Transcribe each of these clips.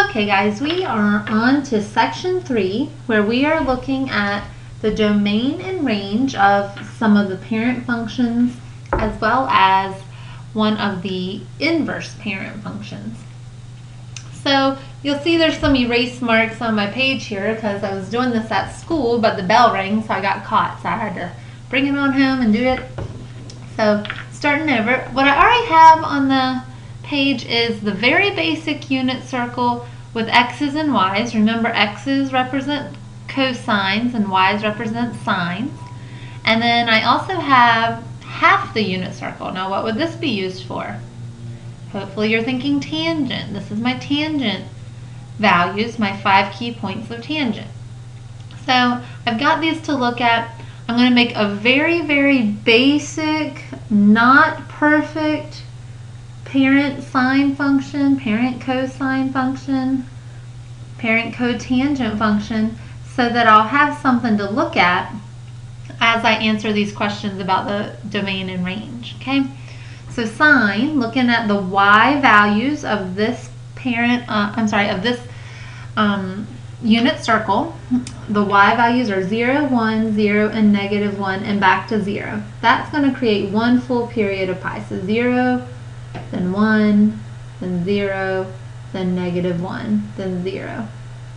Okay guys, we are on to section 3 where we are looking at the domain and range of some of the parent functions as well as one of the inverse parent functions. So you'll see there's some erase marks on my page here because I was doing this at school, but the bell rang, so I got caught, so I had to bring it on home and do it. So starting over, what I already have on the page is the very basic unit circle with x's and y's. Remember, x's represent cosines and y's represent sines. And then I also have half the unit circle. Now what would this be used for? Hopefully you're thinking tangent. This is my tangent values, my 5 key points of tangent. So I've got these to look at. I'm going to make a very, very basic, not perfect parent sine function, parent cosine function, parent cotangent function, so that I'll have something to look at as I answer these questions about the domain and range. Okay, so sine, looking at the y values of this parent, of this unit circle, the y values are 0, 1, 0, and -1, and back to 0. That's going to create one full period of pi. So 0, then 1, then 0, then -1, then 0.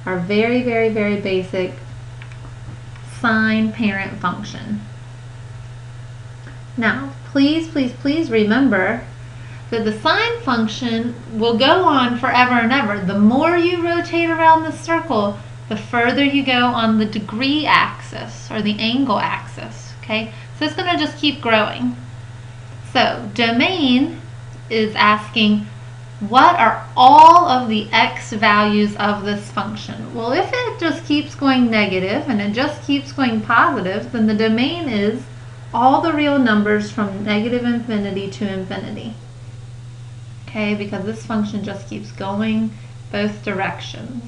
Our very, very, very basic sine parent function. Now, please, please, please remember that the sine function will go on forever and ever. The more you rotate around the circle, the further you go on the degree axis or the angle axis. Okay, so it's going to just keep growing. So domain is asking, what are all of the x values of this function? Well, if it just keeps going negative and it just keeps going positive, then the domain is all the real numbers from -infinity to infinity. Okay, because this function just keeps going both directions.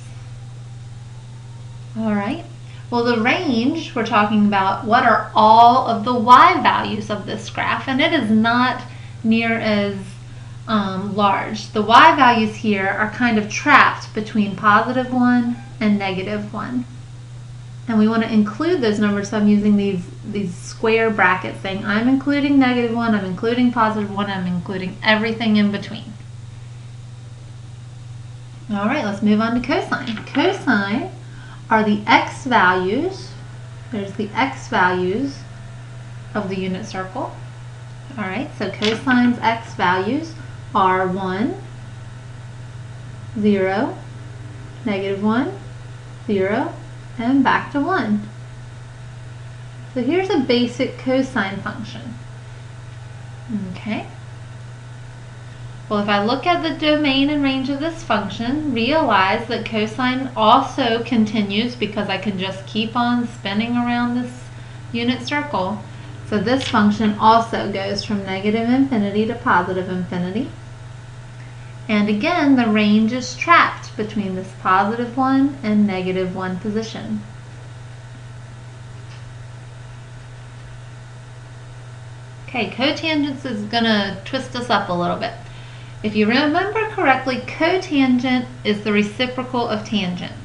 All right. Well, the range, we're talking about what are all of the y values of this graph, and it is not near as large. The y values here are kind of trapped between +1 and -1. And we want to include those numbers, so I'm using these square brackets saying I'm including -1, I'm including +1, I'm including everything in between. All right, let's move on to cosine. Cosine are the x values. There's the x values of the unit circle. All right, so cosine's x values are 1, 0, -1, 0, and back to 1. So here's a basic cosine function. Okay. Well, if I look at the domain and range of this function, realize that cosine also continues because I can just keep on spinning around this unit circle. So this function also goes from -infinity to +infinity. And again, the range is trapped between this +1 and -1 position. Okay, cotangents is going to twist us up a little bit. If you remember correctly, cotangent is the reciprocal of tangent.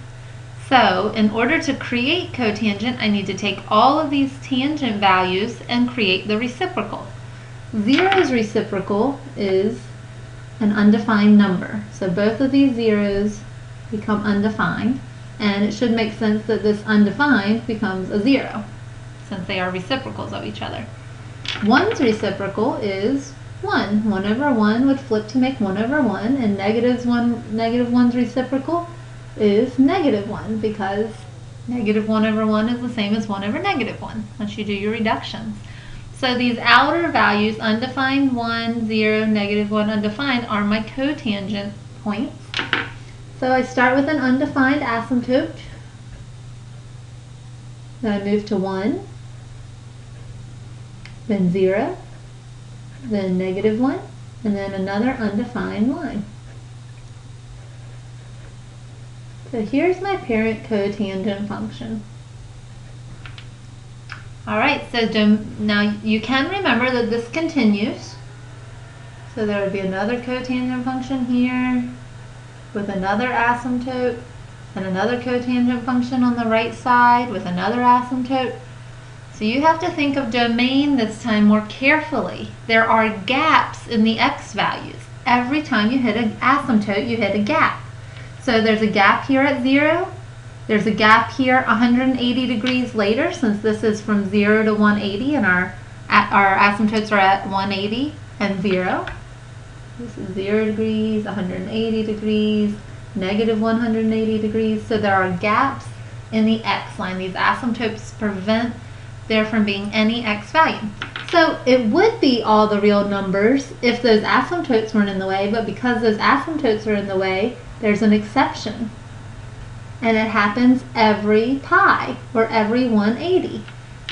So, in order to create cotangent, I need to take all of these tangent values and create the reciprocal. 0's reciprocal is an undefined number. So both of these zeros become undefined, and it should make sense that this undefined becomes a 0, since they are reciprocals of each other. 1's reciprocal is 1. 1 over 1 would flip to make 1 over 1, and -1's reciprocal is -1, because -1 over 1 is the same as 1 over -1 once you do your reductions. So these outer values, undefined 1, 0, -1, undefined, are my cotangent points. So I start with an undefined asymptote. Then I move to 1, then 0, then -1, and then another undefined line. So here's my parent cotangent function. All right, so now you can remember that this continues. So there would be another cotangent function here, with another asymptote, and another cotangent function on the right side with another asymptote. So you have to think of domain this time more carefully. There are gaps in the x values. Every time you hit an asymptote, you hit a gap. So there's a gap here at 0. There's a gap here 180 degrees later, since this is from 0 to 180 and our asymptotes are at 180 and 0. This is 0 degrees, 180 degrees, negative 180 degrees. So there are gaps in the x line. These asymptotes prevent there from being any x value. So it would be all the real numbers if those asymptotes weren't in the way, but because those asymptotes are in the way, there's an exception. And it happens every pi, or every 180.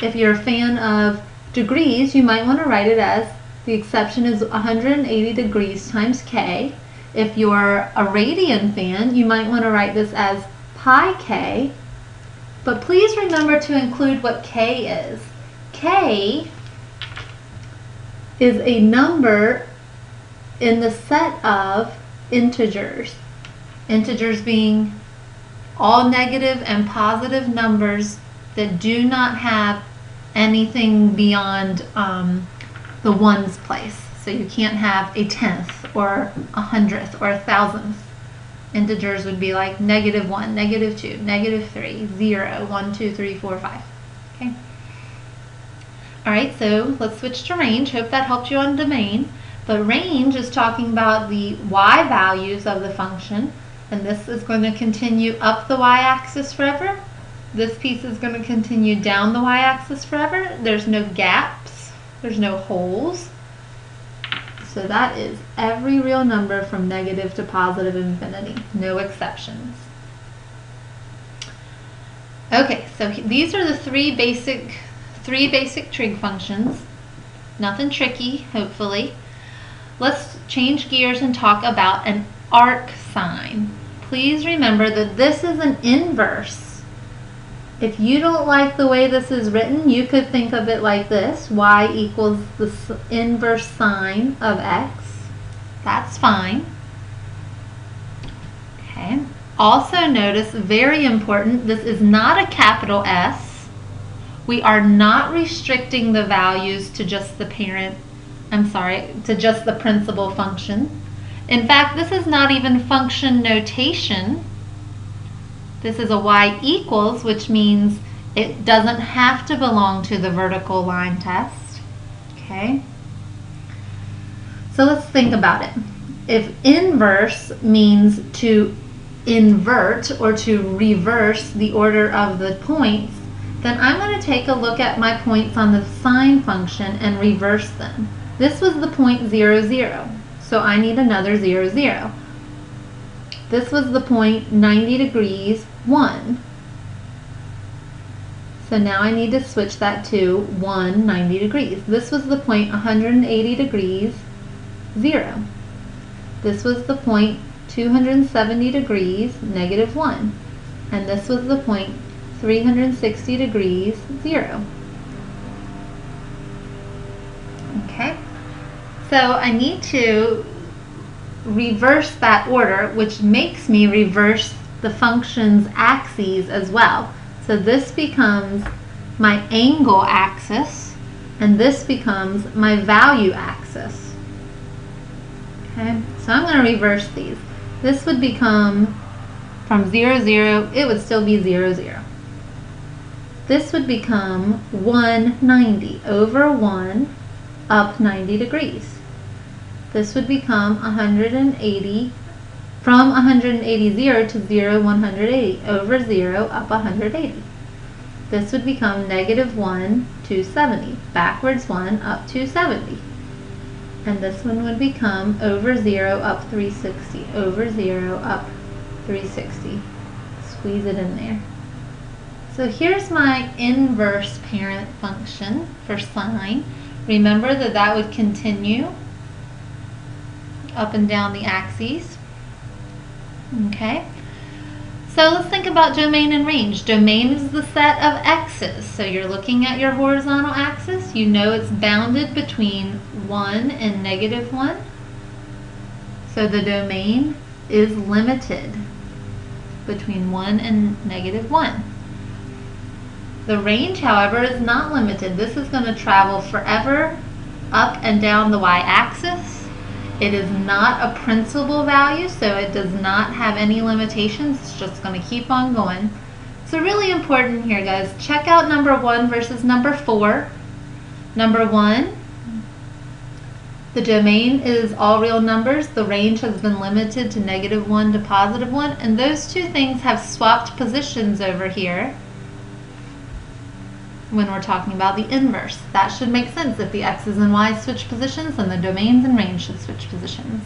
If you're a fan of degrees, you might want to write it as the exception is 180 degrees times k. If you're a radian fan, you might want to write this as pi k. But please remember to include what k is. K is a number in the set of integers. Integers being all negative and positive numbers that do not have anything beyond the ones place. So you can't have a tenth or a hundredth or a thousandth. Integers would be like -1, -2, -3, 0, 1, 2, 3, 4, 5. Okay. All right, so let's switch to range. Hope that helped you on domain. But range is talking about the y values of the function, and this is going to continue up the y-axis forever. This piece is going to continue down the y-axis forever. There's no gaps. There's no holes. So that is every real number from negative to positive infinity. No exceptions. Okay, so these are the three basic trig functions. Nothing tricky, hopefully. Let's change gears and talk about an arc sine. Please remember that this is an inverse. If you don't like the way this is written, you could think of it like this. Y equals the inverse sine of x. That's fine. Okay. Also notice, very important, this is not a capital S. We are not restricting the values to just the to just the principal function. In fact, this is not even function notation. This is a y equals, which means it doesn't have to belong to the vertical line test. Okay? So let's think about it. If inverse means to invert or to reverse the order of the points, then I'm going to take a look at my points on the sine function and reverse them. This was the point 0, 0. So I need another 0, 0. This was the point 90 degrees, 1. So now I need to switch that to 1, 90 degrees. This was the point 180 degrees, 0. This was the point 270 degrees, negative 1. And this was the point 360 degrees, 0. Okay? So I need to reverse that order, which makes me reverse the function's axes as well. So this becomes my angle axis, and this becomes my value axis. Okay, so I'm going to reverse these. This would become from 0, 0, it would still be 0, 0. This would become 190 over 1 up 90 degrees. This would become 180 from 180 0 to 0 180 over 0 up 180. This would become negative 1 270, backwards 1 up 270. And this one would become over 0 up 360, over 0 up 360. Squeeze it in there. So here's my inverse parent function for sine. Remember that that would continue up and down the axes. Okay, so let's think about domain and range. Domain is the set of x's. So you're looking at your horizontal axis. You know it's bounded between 1 and negative 1. So the domain is limited between 1 and -1. The range, however, is not limited. This is going to travel forever up and down the y-axis. It is not a principal value, so it does not have any limitations. It's just going to keep on going. So really important here, guys. Check out number 1 versus number 4. Number 1, the domain is all real numbers. The range has been limited to -1 to +1, and those two things have swapped positions over here when we're talking about the inverse. That should make sense. If the x's and y's switch positions, then the domains and range should switch positions.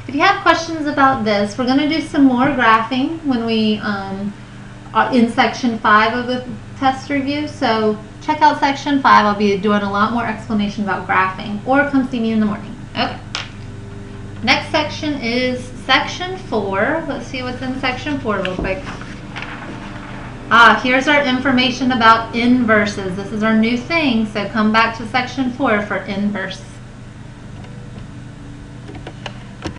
If you have questions about this, we're going to do some more graphing when we are in section 5 of the test review. So check out section 5. I'll be doing a lot more explanation about graphing, or come see me in the morning. Okay. Next section is section 4. Let's see what's in section 4 real quick. Here's our information about inverses. This is our new thing, so come back to section 4 for inverse.